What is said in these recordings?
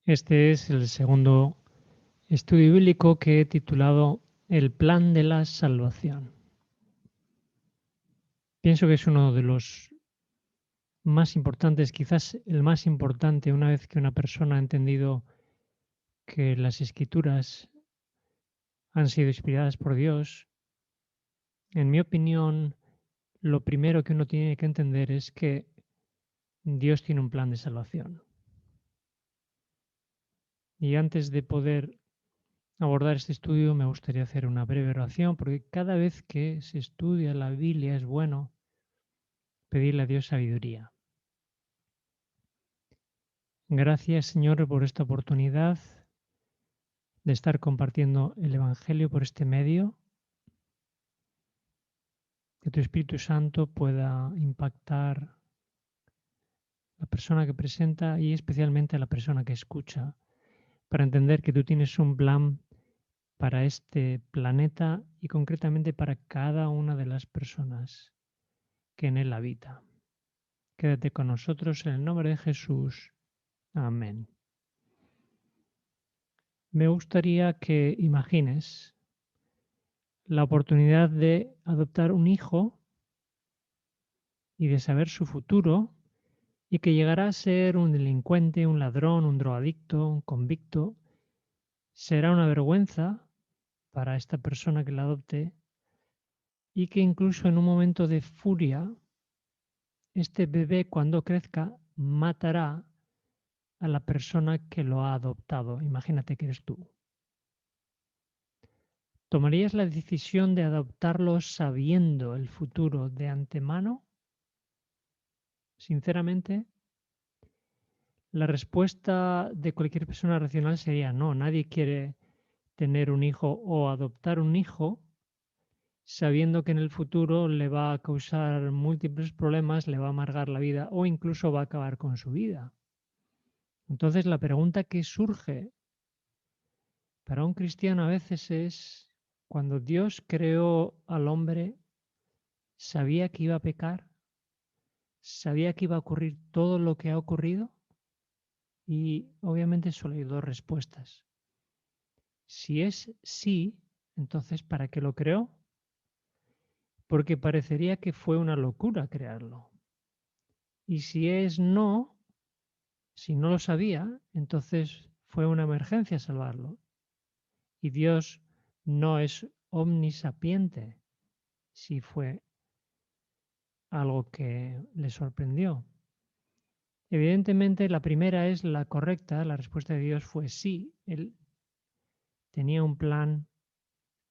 Este es el segundo estudio bíblico que he titulado El plan de la salvación. Pienso que es uno de los más importantes, quizás el más importante, una vez que una persona ha entendido que las escrituras han sido inspiradas por Dios. En mi opinión, lo primero que uno tiene que entender es que Dios tiene un plan de salvación. Y antes de poder abordar este estudio, me gustaría hacer una breve oración, porque cada vez que se estudia la Biblia es bueno pedirle a Dios sabiduría. Gracias, Señor, por esta oportunidad de estar compartiendo el Evangelio por este medio, que tu Espíritu Santo pueda impactar la persona que presenta y especialmente a la persona que escucha, para entender que tú tienes un plan para este planeta y concretamente para cada una de las personas que en él habita. Quédate con nosotros en el nombre de Jesús. Amén. Me gustaría que imagines la oportunidad de adoptar un hijo y de saber su futuro y que llegará a ser un delincuente, un ladrón, un drogadicto, un convicto. Será una vergüenza para esta persona que la adopte y que incluso en un momento de furia, este bebé cuando crezca matará a la persona que lo ha adoptado. Imagínate que eres tú. ¿Tomarías la decisión de adoptarlo sabiendo el futuro de antemano? Sinceramente, la respuesta de cualquier persona racional sería no. Nadie quiere tener un hijo o adoptar un hijo sabiendo que en el futuro le va a causar múltiples problemas, le va a amargar la vida o incluso va a acabar con su vida. Entonces la pregunta que surge para un cristiano a veces es, cuando Dios creó al hombre, ¿sabía que iba a pecar? ¿Sabía que iba a ocurrir todo lo que ha ocurrido? Y obviamente solo hay dos respuestas. Si es sí, entonces ¿para qué lo creó? Porque parecería que fue una locura crearlo. Y si es no, si no lo sabía, entonces fue una emergencia salvarlo. Y Dios no es omnisapiente si fue algo que le sorprendió. Evidentemente la primera es la correcta, la respuesta de Dios fue sí, Él tenía un plan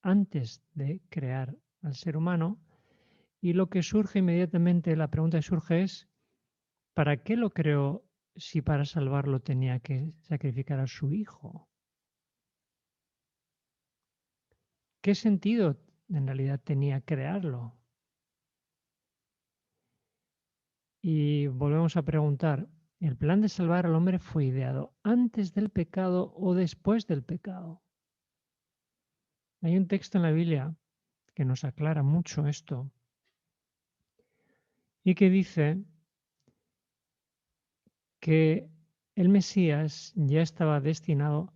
antes de crear al ser humano y lo que surge inmediatamente, la pregunta que surge es, ¿para qué lo creó si para salvarlo tenía que sacrificar a su hijo? ¿Qué sentido en realidad tenía crearlo? Y volvemos a preguntar, ¿el plan de salvar al hombre fue ideado antes del pecado o después del pecado? Hay un texto en la Biblia que nos aclara mucho esto y que dice que el Mesías ya estaba destinado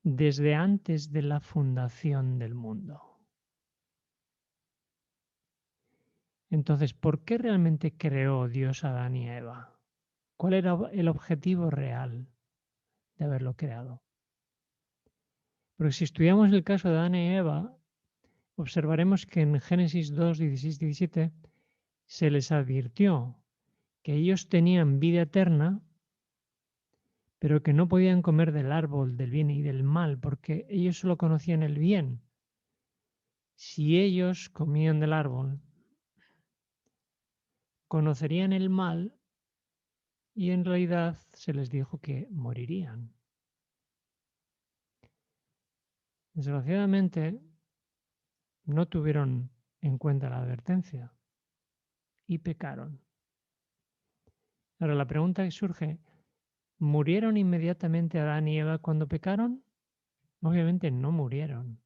desde antes de la fundación del mundo. Entonces, ¿por qué realmente creó Dios a Adán y a Eva? ¿Cuál era el objetivo real de haberlo creado? Porque si estudiamos el caso de Adán y Eva, observaremos que en Génesis 2, 16, 17 se les advirtió que ellos tenían vida eterna, pero que no podían comer del árbol del bien y del mal, porque ellos solo conocían el bien. Si ellos comían del árbol, conocerían el mal y en realidad se les dijo que morirían. Desgraciadamente, no tuvieron en cuenta la advertencia y pecaron. Ahora la pregunta que surge, ¿murieron inmediatamente Adán y Eva cuando pecaron? Obviamente no murieron.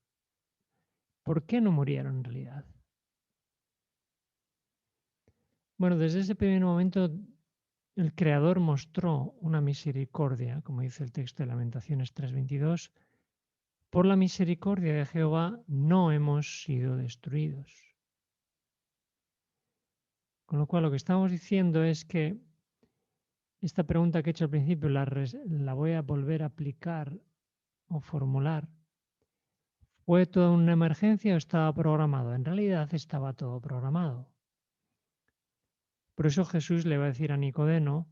¿Por qué no murieron en realidad? Bueno, desde ese primer momento el Creador mostró una misericordia, como dice el texto de Lamentaciones 3:22, por la misericordia de Jehová no hemos sido destruidos. Con lo cual lo que estamos diciendo es que esta pregunta que he hecho al principio la voy a volver a aplicar o formular. ¿Fue toda una emergencia o estaba programado? En realidad estaba todo programado. Por eso Jesús le va a decir a Nicodemo,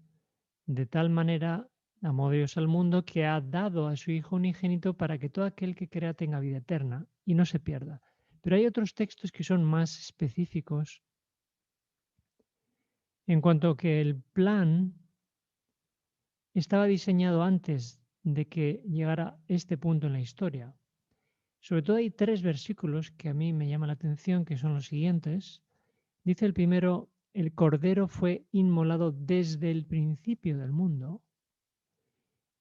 de tal manera amó Dios al mundo que ha dado a su Hijo unigénito para que todo aquel que crea tenga vida eterna y no se pierda. Pero hay otros textos que son más específicos en cuanto a que el plan estaba diseñado antes de que llegara este punto en la historia. Sobre todo hay 3 versículos que a mí me llaman la atención, que son los siguientes. Dice el primero, el Cordero fue inmolado desde el principio del mundo.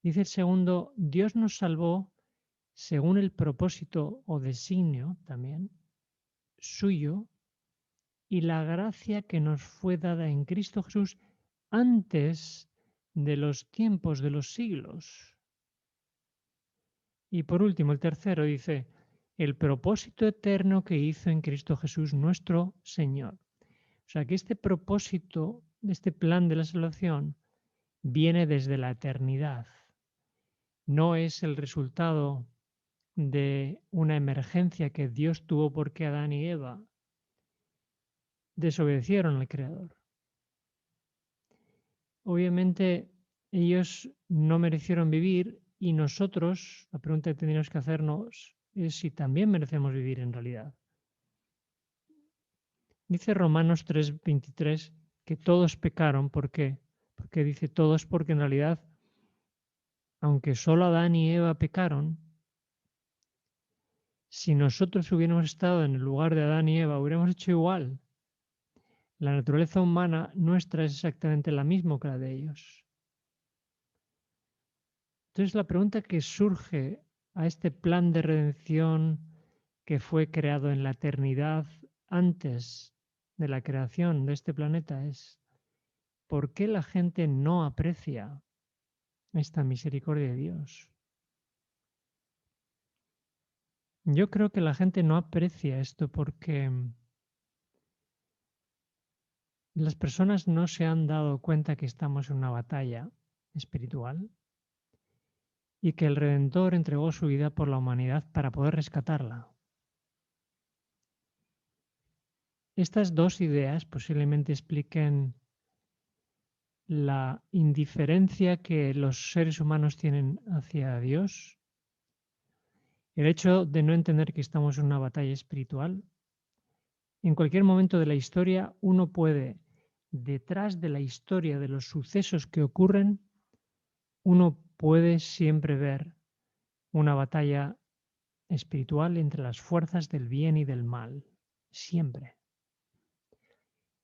Dice el segundo, Dios nos salvó según el propósito o designio también suyo y la gracia que nos fue dada en Cristo Jesús antes de los tiempos de los siglos. Y por último, el tercero dice, el propósito eterno que hizo en Cristo Jesús nuestro Señor. O sea que este propósito, este plan de la salvación, viene desde la eternidad. No es el resultado de una emergencia que Dios tuvo porque Adán y Eva desobedecieron al Creador. Obviamente ellos no merecieron vivir y nosotros, la pregunta que tendríamos que hacernos es si también merecemos vivir en realidad. Dice Romanos 3:23 que todos pecaron. ¿Por qué? Porque dice todos porque en realidad, aunque solo Adán y Eva pecaron, si nosotros hubiéramos estado en el lugar de Adán y Eva, hubiéramos hecho igual. La naturaleza humana nuestra es exactamente la misma que la de ellos. Entonces la pregunta que surge a este plan de redención que fue creado en la eternidad antes de la creación de este planeta es, ¿por qué la gente no aprecia esta misericordia de Dios? Yo creo que la gente no aprecia esto porque las personas no se han dado cuenta que estamos en una batalla espiritual y que el Redentor entregó su vida por la humanidad para poder rescatarla. Estas dos ideas posiblemente expliquen la indiferencia que los seres humanos tienen hacia Dios, el hecho de no entender que estamos en una batalla espiritual. En cualquier momento de la historia uno puede, detrás de la historia de los sucesos que ocurren, uno puede siempre ver una batalla espiritual entre las fuerzas del bien y del mal, siempre.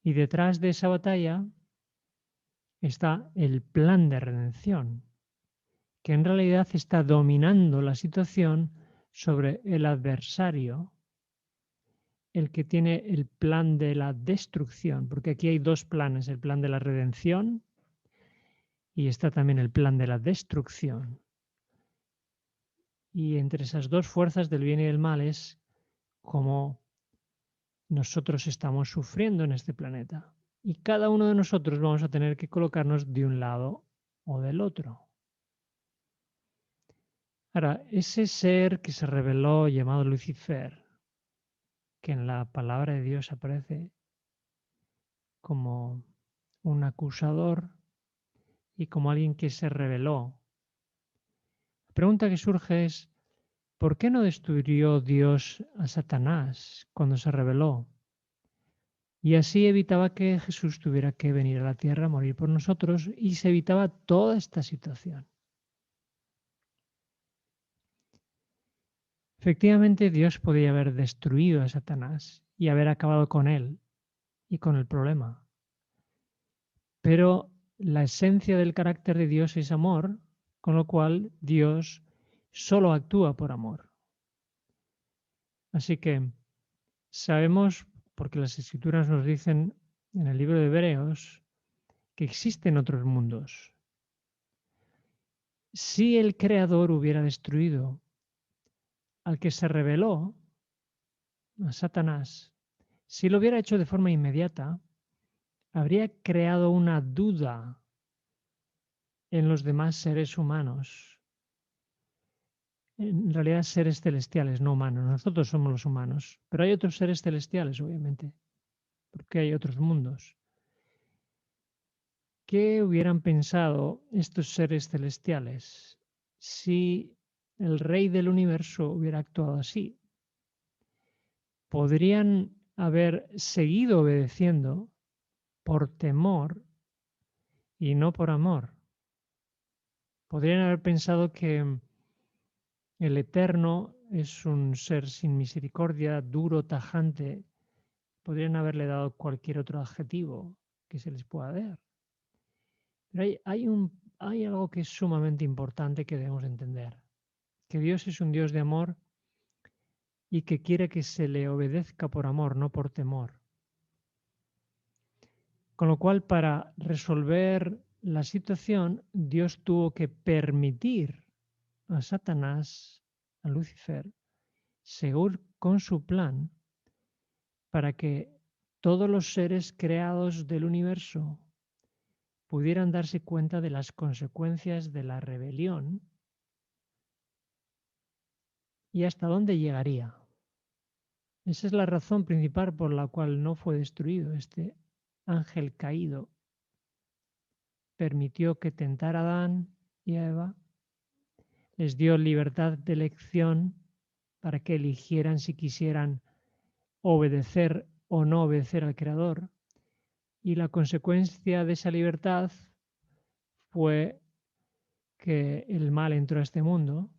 Y detrás de esa batalla está el plan de redención, que en realidad está dominando la situación sobre el adversario, el que tiene el plan de la destrucción, porque aquí hay dos planes, el plan de la redención y está también el plan de la destrucción. Y entre esas dos fuerzas del bien y del mal es como nosotros estamos sufriendo en este planeta. Y cada uno de nosotros vamos a tener que colocarnos de un lado o del otro. Ahora, ese ser que se reveló llamado Lucifer, que en la palabra de Dios aparece como un acusador y como alguien que se rebeló, la pregunta que surge es, ¿por qué no destruyó Dios a Satanás cuando se rebeló? Y así evitaba que Jesús tuviera que venir a la tierra a morir por nosotros y se evitaba toda esta situación. Efectivamente, Dios podía haber destruido a Satanás y haber acabado con él y con el problema. Pero la esencia del carácter de Dios es amor, con lo cual Dios solo actúa por amor. Así que sabemos, porque las escrituras nos dicen en el libro de Hebreos, que existen otros mundos. Si el Creador hubiera destruido al que se rebeló, a Satanás, si lo hubiera hecho de forma inmediata, habría creado una duda en los demás seres humanos. En realidad seres celestiales, no humanos. Nosotros somos los humanos, pero hay otros seres celestiales, obviamente, porque hay otros mundos. ¿Qué hubieran pensado estos seres celestiales si el Rey del universo hubiera actuado así? Podrían haber seguido obedeciendo por temor y no por amor. Podrían haber pensado que el Eterno es un ser sin misericordia, duro, tajante. Podrían haberle dado cualquier otro adjetivo que se les pueda dar. Pero hay algo que es sumamente importante que debemos entender. Que Dios es un Dios de amor y que quiere que se le obedezca por amor, no por temor. Con lo cual, para resolver la situación, Dios tuvo que permitir a Satanás, a Lucifer, seguir con su plan para que todos los seres creados del universo pudieran darse cuenta de las consecuencias de la rebelión y hasta dónde llegaría. Esa es la razón principal por la cual no fue destruido este ángel caído. Permitió que tentara a Adán y a Eva, les dio libertad de elección para que eligieran si quisieran obedecer o no obedecer al Creador. Y la consecuencia de esa libertad fue que el mal entró a este mundo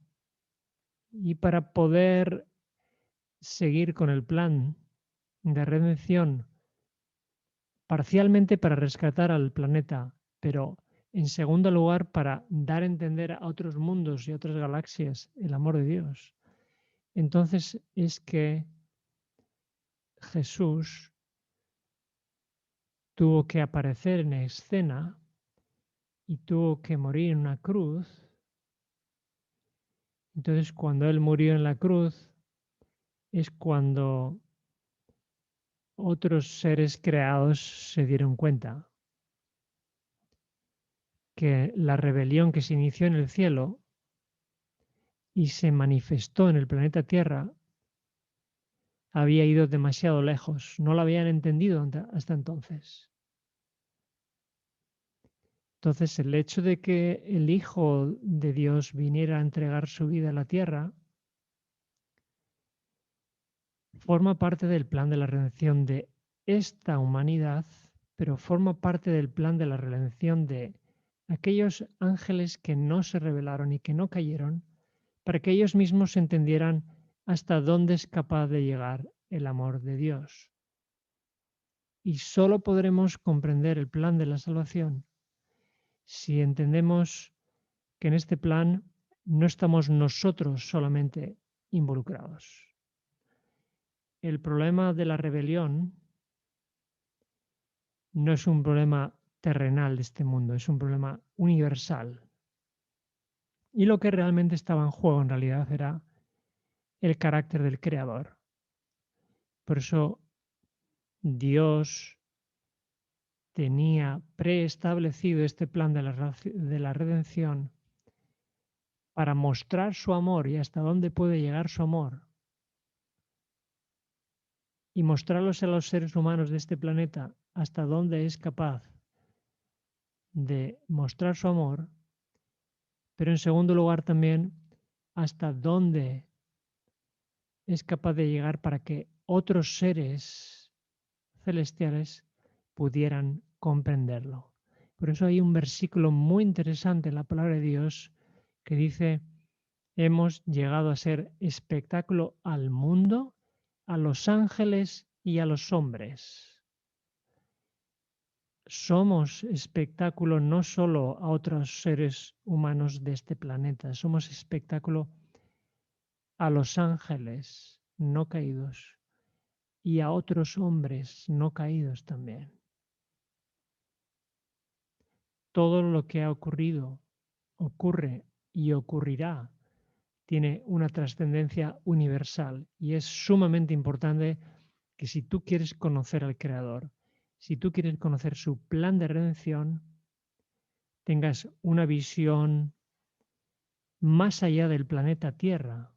y para poder seguir con el plan de redención, parcialmente para rescatar al planeta, pero en segundo lugar para dar a entender a otros mundos y a otras galaxias el amor de Dios. Entonces es que Jesús tuvo que aparecer en escena y tuvo que morir en una cruz. Entonces cuando Él murió en la cruz es cuando otros seres creados se dieron cuenta que la rebelión que se inició en el cielo y se manifestó en el planeta Tierra había ido demasiado lejos, no lo habían entendido hasta entonces. Entonces el hecho de que el Hijo de Dios viniera a entregar su vida a la tierra forma parte del plan de la redención de esta humanidad, pero forma parte del plan de la redención de aquellos ángeles que no se rebelaron y que no cayeron, para que ellos mismos entendieran hasta dónde es capaz de llegar el amor de Dios. Y solo podremos comprender el plan de la salvación si entendemos que en este plan no estamos nosotros solamente involucrados. El problema de la rebelión no es un problema terrenal de este mundo, es un problema universal. Y lo que realmente estaba en juego en realidad era el carácter del Creador. Por eso Dios tenía preestablecido este plan de la redención para mostrar su amor y hasta dónde puede llegar su amor y mostrarlos a los seres humanos de este planeta hasta dónde es capaz de mostrar su amor, pero en segundo lugar también hasta dónde es capaz de llegar para que otros seres celestiales pudieran comprenderlo. Por eso hay un versículo muy interesante en la palabra de Dios que dice: hemos llegado a ser espectáculo al mundo, a los ángeles y a los hombres. Somos espectáculo no solo a otros seres humanos de este planeta, somos espectáculo a los ángeles no caídos y a otros hombres no caídos también. todo lo que ha ocurrido, ocurre y ocurrirá tiene una trascendencia universal y es sumamente importante que si tú quieres conocer al Creador, si tú quieres conocer su plan de redención, tengas una visión más allá del planeta Tierra,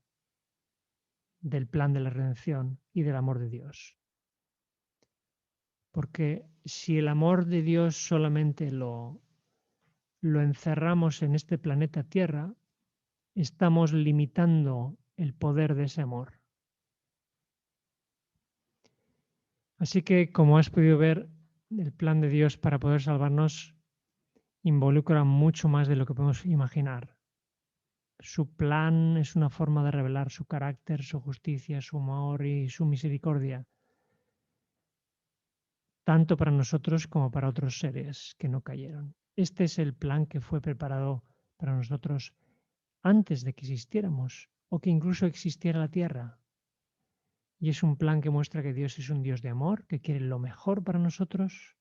del plan de la redención y del amor de Dios. Porque si el amor de Dios solamente lo encerramos en este planeta Tierra, estamos limitando el poder de ese amor. Así que, como has podido ver, el plan de Dios para poder salvarnos involucra mucho más de lo que podemos imaginar. Su plan es una forma de revelar su carácter, su justicia, su amor y su misericordia, tanto para nosotros como para otros seres que no cayeron. Este es el plan que fue preparado para nosotros antes de que existiéramos o que incluso existiera la tierra. Y es un plan que muestra que Dios es un Dios de amor, que quiere lo mejor para nosotros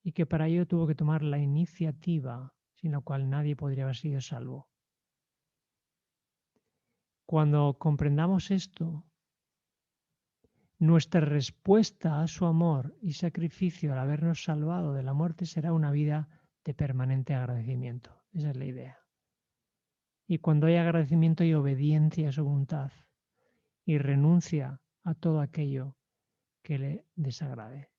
y que para ello tuvo que tomar la iniciativa, sin la cual nadie podría haber sido salvo. Cuando comprendamos esto, nuestra respuesta a su amor y sacrificio al habernos salvado de la muerte será una vida de permanente agradecimiento. Esa es la idea. Y cuando hay agradecimiento hay obediencia a su voluntad y renuncia a todo aquello que le desagrade.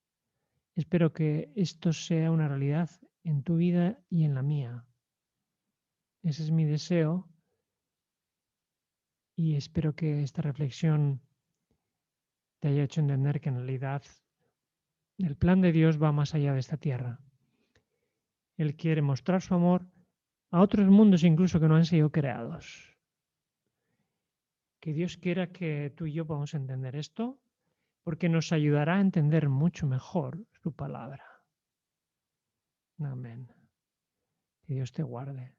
Espero que esto sea una realidad en tu vida y en la mía. Ese es mi deseo y espero que esta reflexión te haya hecho entender que en realidad el plan de Dios va más allá de esta tierra. Él quiere mostrar su amor a otros mundos incluso que no han sido creados. Que Dios quiera que tú y yo podamos entender esto, porque nos ayudará a entender mucho mejor su palabra. Amén. Que Dios te guarde.